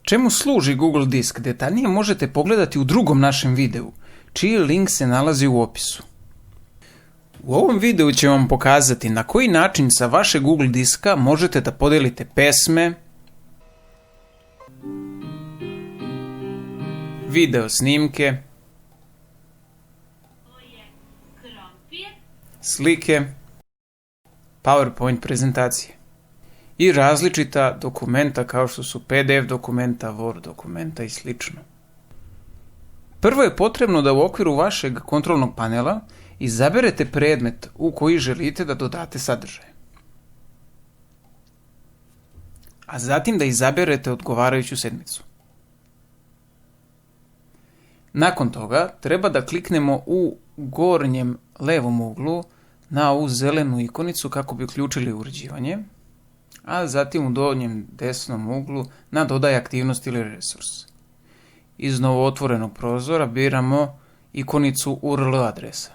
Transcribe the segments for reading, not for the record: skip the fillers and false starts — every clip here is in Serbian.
Čemu služi Google Disk? Detaljnije možete pogledati u drugom našem videu, čiji link se nalazi u opisu. U ovom videu ću vam pokazati na koji način sa vašeg Google Diska možete da podelite pesme, video snimke, slike, PowerPoint prezentacije i različita dokumenta kao što su PDF dokumenta, Word dokumenta i sl. Prvo je potrebno da u okviru vašeg kontrolnog panela izaberete predmet u koji želite da dodate sadržaj. A zatim da izaberete odgovarajuću sedmicu. Nakon toga treba da kliknemo u gornjem levom uglu na ovu zelenu ikonicu kako bi uključili uređivanje, a zatim u donjem desnom uglu na dodaj aktivnost ili resurs. Iz novootvorenog prozora biramo ikonicu URL adresa.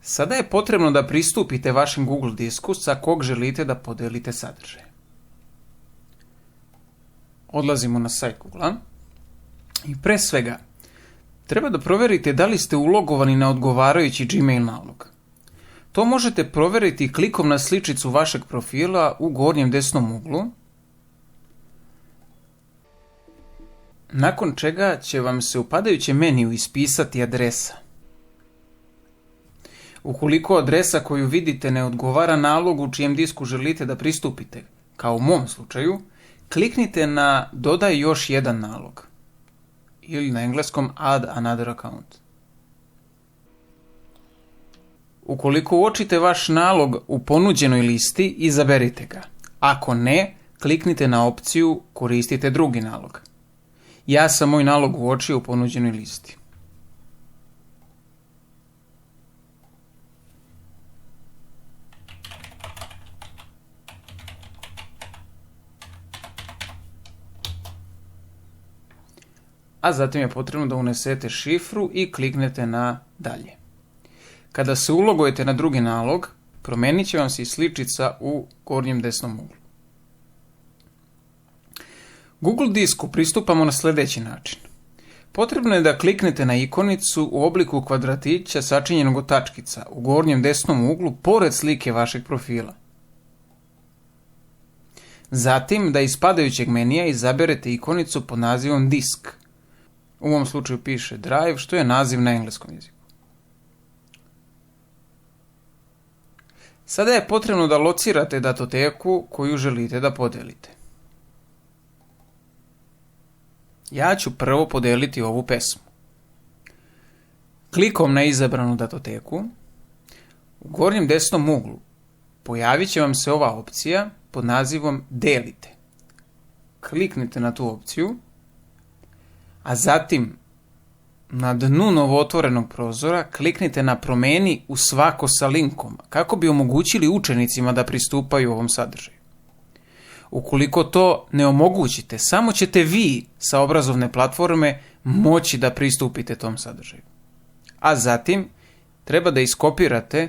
Sada je potrebno da pristupite vašem Google disku sa kog želite da podelite sadržaj. Odlazimo na sajt Google i pre svega treba da proverite da li ste ulogovani na odgovarajući Gmail nalog. To možete proveriti klikom na sličicu vašeg profila u gornjem desnom uglu, nakon čega će vam se u padajućem meniju ispisati adresa. Ukoliko adresa koju vidite ne odgovara nalogu u čijem disku želite da pristupite, kao u mom slučaju, kliknite na dodaj još jedan nalog ili na engleskom add another account. Ukoliko uočite vaš nalog u ponuđenoj listi, izaberite ga. Ako ne, kliknite na opciju koristite drugi nalog. Ja sam moj nalog uočio u ponuđenoj listi. A zatim je potrebno da unesete šifru i kliknete na dalje. Kada se ulogujete na drugi nalog, promenit će vam se i sličica u gornjem desnom uglu. Google disku pristupamo na sljedeći način. Potrebno je da kliknete na ikonicu u obliku kvadratića sačinjenog od tačkica u gornjem desnom uglu pored slike vašeg profila. Zatim da iz padajućeg menija izaberete ikonicu pod nazivom disk. U ovom slučaju piše Drive, što je naziv na engleskom jeziku. Sada je potrebno da locirate datoteku koju želite da podelite. Ja ću prvo podeliti ovu pesmu. Klikom na izabranu datoteku, u gornjem desnom uglu pojavit će vam se ova opcija pod nazivom Delite. Kliknite na tu opciju, a zatim na dnu novootvorenog prozora kliknite na promeni u svako sa linkom kako bi omogućili učenicima da pristupaju ovom sadržaju. Ukoliko to ne omogućite, samo ćete vi sa obrazovne platforme moći da pristupite tom sadržaju. A zatim treba da iskopirate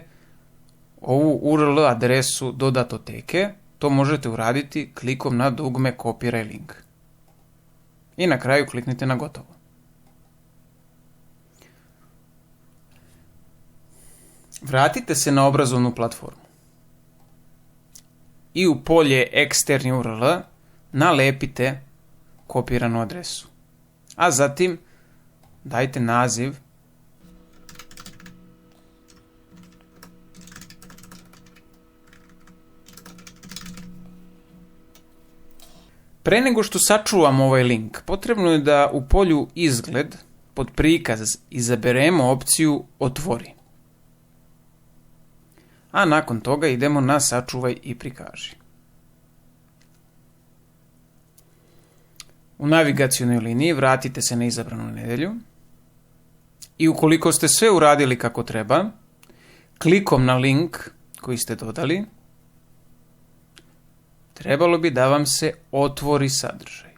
ovu URL adresu do datoteke. To možete uraditi klikom na dugme kopiraj link. I na kraju kliknite na gotovo. Vratite se na obrazovnu platformu i u polje eksterni URL nalepite kopiranu adresu. A zatim dajte naziv Pre nego što sačuvamo ovaj link, potrebno je da u polju izgled pod prikaz izaberemo opciju otvori. A nakon toga idemo na sačuvaj i prikaži. U navigacionoj liniji vratite se na izabranu nedelju i ukoliko ste sve uradili kako treba, klikom na link koji ste dodali, trebalo bi da vam se otvori sadržaj.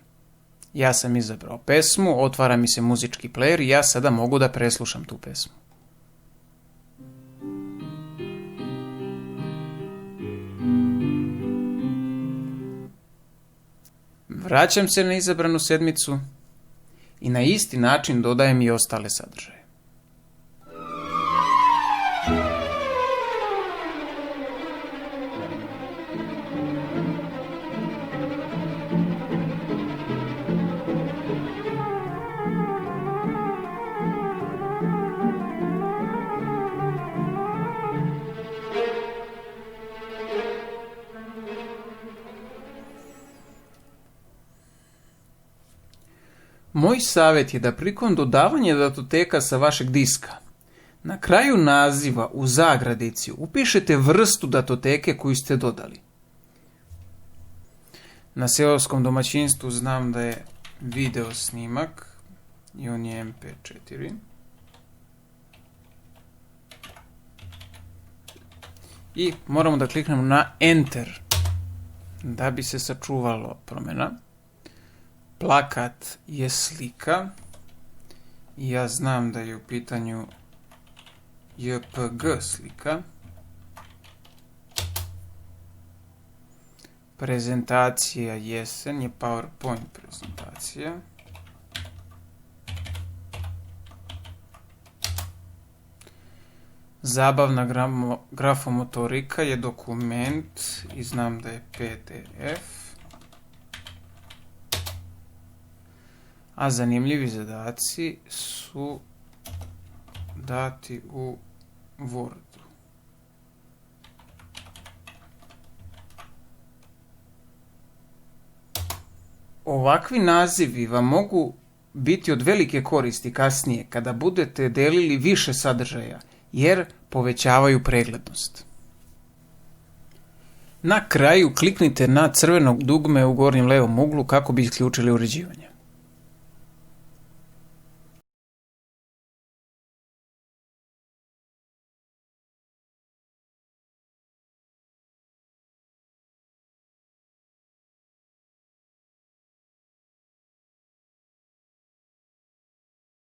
Ja sam izabrao pesmu, otvara mi se muzički player i ja sada mogu da preslušam tu pesmu. Vraćam se na izabranu sedmicu i na isti način dodajem i ostale sadržaje. Moj savjet je da prilikom dodavanja datoteka sa vašeg diska na kraju naziva u zagradici upišete vrstu datoteke koju ste dodali. Na seoskom domaćinstvu znam da je video snimak i on je MP4. I moramo da kliknemo na Enter da bi se sačuvalo promjena. Plakat je slika i ja znam da je u pitanju JPG slika. Prezentacija jesen je PowerPoint prezentacija. Zabavna grafomotorika je dokument i znam da je PDF. A zanimljivi zadaci su dati u Wordu. Ovakvi nazivi vam mogu biti od velike koristi kasnije kada budete delili više sadržaja, jer povećavaju preglednost. Na kraju kliknite na crveno dugme u gornjem levom uglu kako bi isključili uređivanje.